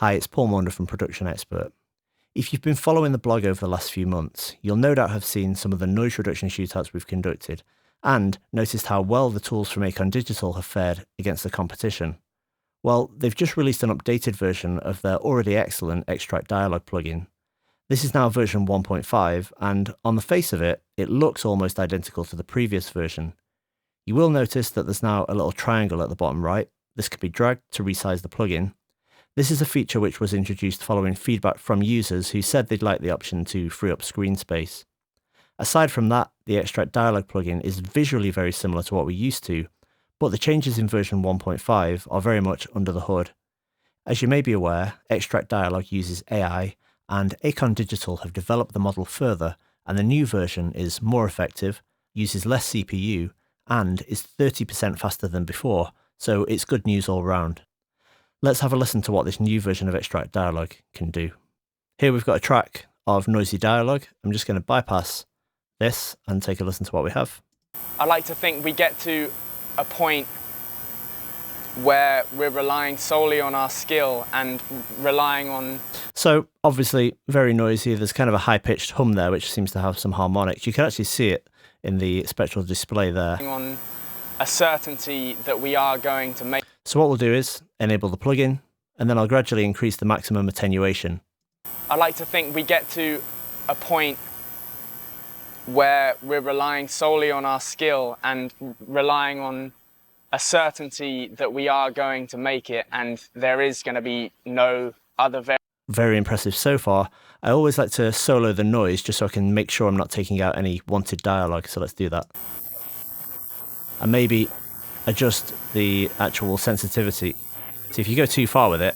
Hi, it's Paul Maunder from Production Expert. If you've been following the blog over the last few months, you'll no doubt have seen some of the noise reduction shootouts we've conducted and noticed how well the tools from Acon Digital have fared against the competition. Well, they've just released an updated version of their already excellent Extract Dialog plugin. This is now version 1.5, and on the face of it, it looks almost identical to the previous version. You will notice that there's now a little triangle at the bottom right. This can be dragged to resize the plugin. This is a feature which was introduced following feedback from users who said they'd like the option to free up screen space. Aside from that, the Extract Dialog plugin is visually very similar to what we're used to, but the changes in version 1.5 are very much under the hood. As you may be aware, Extract Dialog uses AI, and Acon Digital have developed the model further, and the new version is more effective, uses less CPU, and is 30% faster than before, so it's good news all round. Let's have a listen to what this new version of Extract Dialog can do. Here we've got a track of noisy dialogue. I'm just going to bypass this and take a listen to what we have. I like to think we get to a point where we're relying solely on our skill and relying on... So obviously very noisy. There's kind of a high-pitched hum there which seems to have some harmonics. You can actually see it in the spectral display there. ...on a certainty that we are going to make... So what we'll do is enable the plugin, and then I'll gradually increase the maximum attenuation. I like to think we get to a point where we're relying solely on our skill and relying on a certainty that we are going to make it, and there is going to be no other... Very impressive so far. I always like to solo the noise just so I can make sure I'm not taking out any wanted dialogue, so let's do that. And maybe adjust the actual sensitivity. See, if you go too far with it,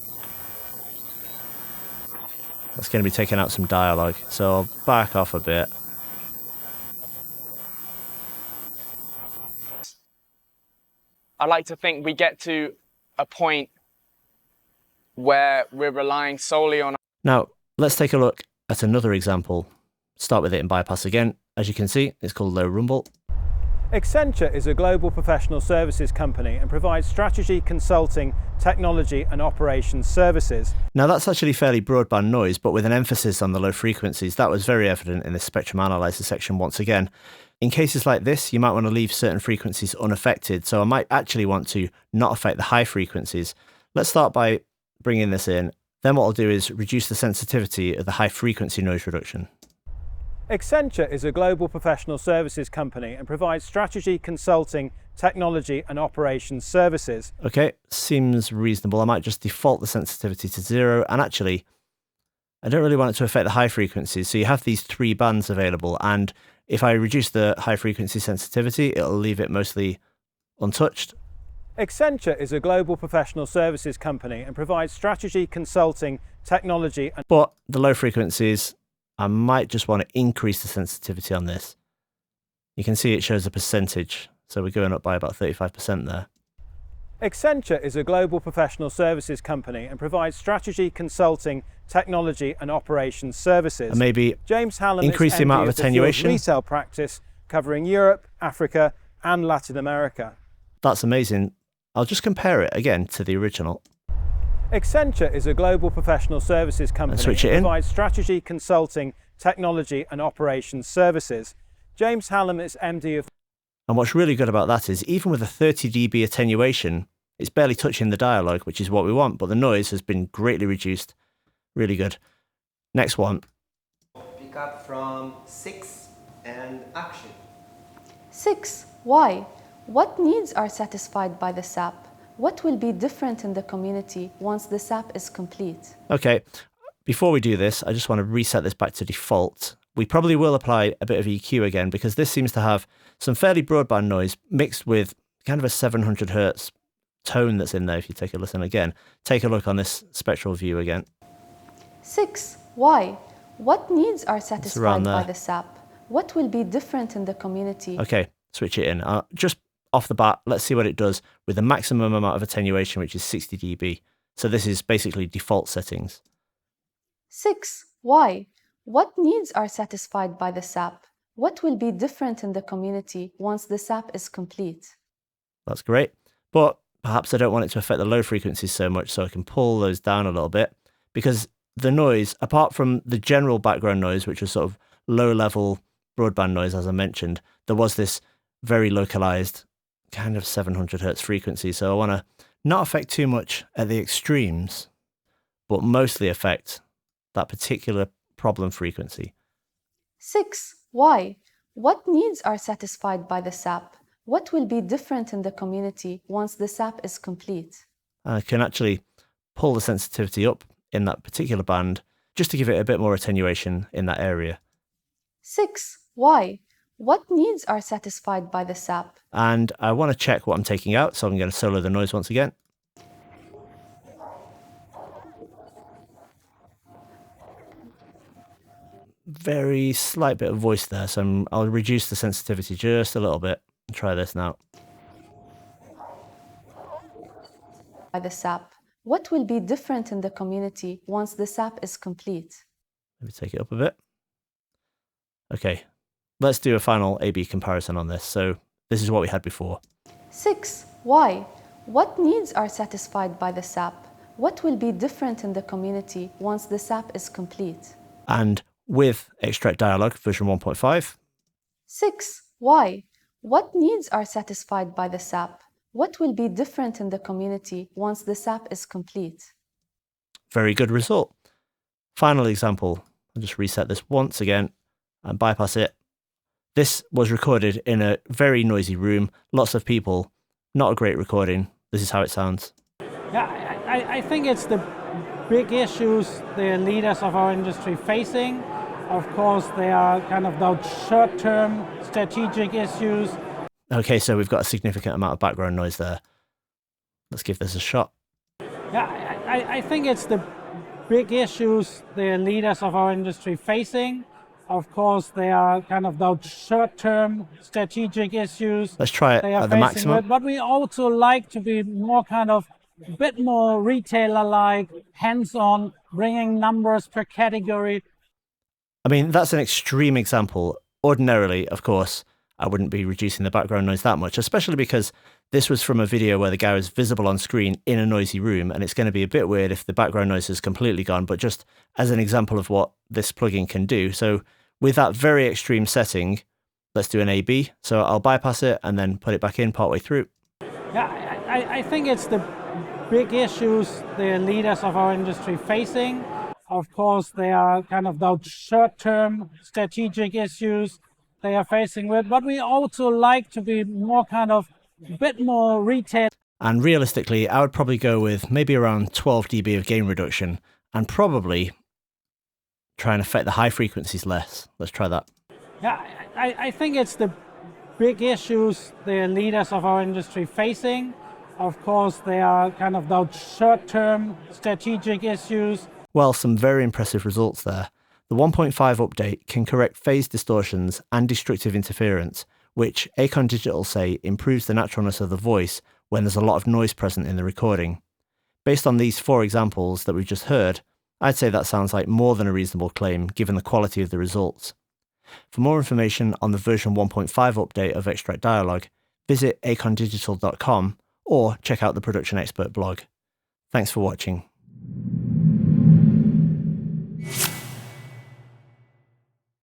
that's going to be taking out some dialogue. So I'll back off a bit. I like to think we get to a point where we're relying solely on... Now, let's take a look at another example. Start with it in bypass again. As you can see, it's called low rumble. Accenture is a global professional services company and provides strategy, consulting, technology and operations services. Now that's actually fairly broadband noise, but with an emphasis on the low frequencies. That was very evident in the spectrum analyzer section once again. In cases like this, you might want to leave certain frequencies unaffected, so I might actually want to not affect the high frequencies. Let's start by bringing this in. Then what I'll do is reduce the sensitivity of the high frequency noise reduction. Accenture is a global professional services company and provides strategy, consulting, technology and operations services. Okay, seems reasonable. I might just default the sensitivity to 0, and actually I don't really want it to affect the high frequencies. So you have these 3 bands available, and if I reduce the high frequency sensitivity, it'll leave it mostly untouched. Accenture is a global professional services company and provides strategy, consulting, technology and... But the low frequencies, I might just want to increase the sensitivity on this. You can see it shows a percentage, so we're going up by about 35% there. Accenture is a global professional services company and provides strategy, consulting, technology and operations services. And maybe James Hallam increase the amount of attenuation. Retail practice covering Europe, Africa and Latin America. That's amazing. I'll just compare it again to the original. Accenture is a global professional services company and provides strategy, consulting, technology and operations services. James Hallam is MD of... And what's really good about that is even with a 30 dB attenuation, it's barely touching the dialogue, which is what we want, but the noise has been greatly reduced. Really good. Next one. Pick up from 6 and action. 6. Why? What needs are satisfied by the SAP? What will be different in the community once the SAP is complete? Okay, before we do this, I just want to reset this back to default. We probably will apply a bit of EQ again because this seems to have some fairly broadband noise mixed with kind of a 700 Hertz tone that's in there. If you take a listen again, take a look on this spectral view again. 6. Why? What needs are satisfied by the SAP? What will be different in the community? Okay, switch it in. Just off the bat, let's see what it does with the maximum amount of attenuation, which is 60 dB. So this is basically default settings. 6. Why? What needs are satisfied by the SAP? What will be different in the community once the SAP is complete? That's great. But perhaps I don't want it to affect the low frequencies so much, so I can pull those down a little bit. because the noise, apart from the general background noise, which was sort of low-level broadband noise, as I mentioned, there was this very localized kind of 700 hertz frequency. So I want to not affect too much at the extremes, but mostly affect that particular problem frequency. 6. Why? What needs are satisfied by the SAP? What will be different in the community once the SAP is complete? I can actually pull the sensitivity up in that particular band just to give it a bit more attenuation in that area. 6. Why? What needs are satisfied by the SAP? And I want to check what I'm taking out, so I'm going to solo the noise once again. Very slight bit of voice there, so I'll reduce the sensitivity just a little bit. Try this now. By the SAP. What will be different in the community once the SAP is complete? Maybe take it up a bit. Okay, let's do a final A/B comparison on this. So this is what we had before. 6. Why? What needs are satisfied by the SAP? What will be different in the community once the SAP is complete? And with Extract Dialog version 1.5. 6. Why? What needs are satisfied by the SAP? What will be different in the community once the SAP is complete? Very good result. Final example. I'll just reset this once again and bypass it. This was recorded in a very noisy room, lots of people, not a great recording. This is how it sounds. Yeah, I think it's the big issues the leaders of our industry facing. Of course, they are kind of those short-term strategic issues. Okay, so we've got a significant amount of background noise there. Let's give this a shot. Yeah, I think it's the big issues the leaders of our industry facing. Of course, they are kind of those short-term strategic issues. Let's try it at the maximum. But we also like to be more kind of a bit more retailer-like, hands-on, bringing numbers per category. I mean, that's an extreme example. Ordinarily, of course, I wouldn't be reducing the background noise that much, especially because this was from a video where the guy was visible on screen in a noisy room, and it's going to be a bit weird if the background noise is completely gone, but just as an example of what this plugin can do. So with that very extreme setting, let's do an A/B. So I'll bypass it and then put it back in partway through. Yeah, I think it's the big issues the leaders of our industry facing. Of course, they are kind of those short-term strategic issues they are facing with, but we also like to be more kind of a bit more retail. And realistically, I would probably go with maybe around 12 dB of gain reduction and probably try and affect the high frequencies less. Let's try that. Yeah, I think it's the big issues the leaders of our industry facing. Of course, they are kind of those short-term strategic issues. Well, some very impressive results there. The 1.5 update can correct phase distortions and destructive interference, which Acon Digital say improves the naturalness of the voice when there's a lot of noise present in the recording. Based on these 4 examples that we've just heard, I'd say that sounds like more than a reasonable claim given the quality of the results. For more information on the version 1.5 update of Extract Dialog, visit acondigital.com or check out the Production Expert blog. Thanks for watching.